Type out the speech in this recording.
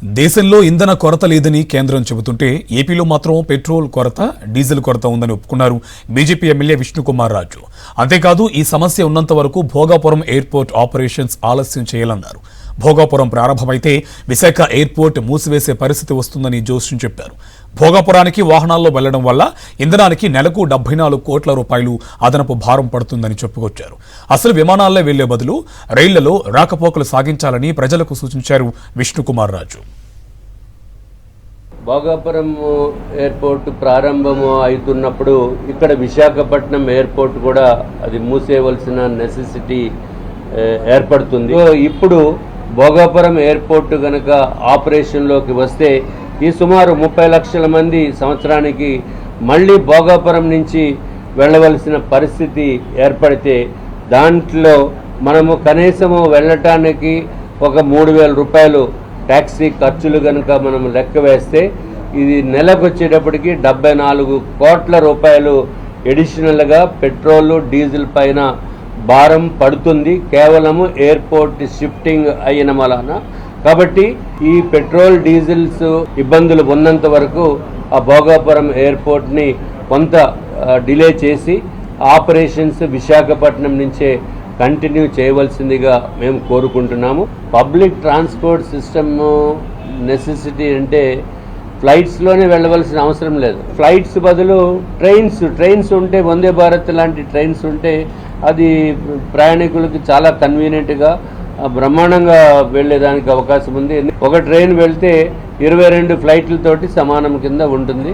దేశంలో ఇంధన కొరత లేదని కేంద్రం చెబుతుంటే ఏపీలో మాత్రం పెట్రోల్ కొరత, డీజిల్ కొరత ఉందని ఒప్పుకున్నారు బీజేపీ ఎమ్మెల్యే విష్ణుకుమార్ రాజు. అంతేకాదు ఈ సమస్య ఉన్నంత వరకు భోగాపురం ఎయిర్పోర్ట్ ఆపరేషన్స్ ఆలస్యం చేయాలన్నారు. భోగాపురం ప్రారంభమైతే విశాఖ ఎయిర్పోర్ట్ మూసివేసే పరిస్థితి వస్తుందని జోస్యం చెప్పారు. భోగాపురానికి వాహనాల్లో వెళ్లడం వల్ల ఇంధనానికి నెలకు 74 కోట్ల రూపాయలు అదనపు భారం పడుతుందని చెప్పుకొచ్చారు. అసలు విమానాల్లో వెళ్లే బదులు రైళ్లలో రాకపోకలు సాగించాలని ప్రజలకు సూచించారు విష్ణుకుమార్ రాజు. భోగాపురం ఎయిర్పోర్ట్ ప్రారంభము అవుతున్నప్పుడు ఇక్కడ విశాఖపట్నం ఎయిర్పోర్ట్ కూడా అది మూసేయవలసిన నెసెసిటీ ఏర్పడుతుంది. ఇప్పుడు భోగాపురం ఎయిర్పోర్ట్ కనుక ఆపరేషన్లోకి వస్తే ఈ సుమారు 30 లక్షల మంది సంవత్సరానికి మళ్ళీ భోగాపురం నుంచి వెళ్ళవలసిన పరిస్థితి ఏర్పడితే దాంట్లో మనము కనీసము వెళ్ళటానికి ఒక 3,000 రూపాయలు ట్యాక్సీ ఖర్చులు కనుక మనం లెక్క వేస్తే ఇది నెలకు వచ్చేటప్పటికి 74 కోట్ల రూపాయలు ఎడిషనల్గా పెట్రోలు, డీజిల్ పైన భారం పడుతుంది కేవలము ఎయిర్పోర్ట్ షిఫ్టింగ్ అయిన వలన. కాబట్టి ఈ పెట్రోల్, డీజిల్స్ ఇబ్బందులు ఉన్నంత వరకు ఆ భోగాపురం ఎయిర్పోర్ట్ని కొంత డిలే చేసి ఆపరేషన్స్ విశాఖపట్నం నుంచే కంటిన్యూ చేయవలసిందిగా మేము కోరుకుంటున్నాము. పబ్లిక్ ట్రాన్స్పోర్ట్ సిస్టమ్ నెసెసిటీ అంటే ఫ్లైట్స్లోనే వెళ్ళవలసిన అవసరం లేదు. ఫ్లైట్స్ బదులు ట్రైన్స్ ఉంటే, వందే భారత్ లాంటి ట్రైన్స్ ఉంటే అది ప్రయాణికులకు చాలా కన్వీనియంట్గా బ్రహ్మాండంగా వెళ్ళేదానికి అవకాశం ఉంది. ఒక ట్రైన్ వెళ్తే 22 ఫ్లైట్లతోటి సమానం కింద ఉంటుంది.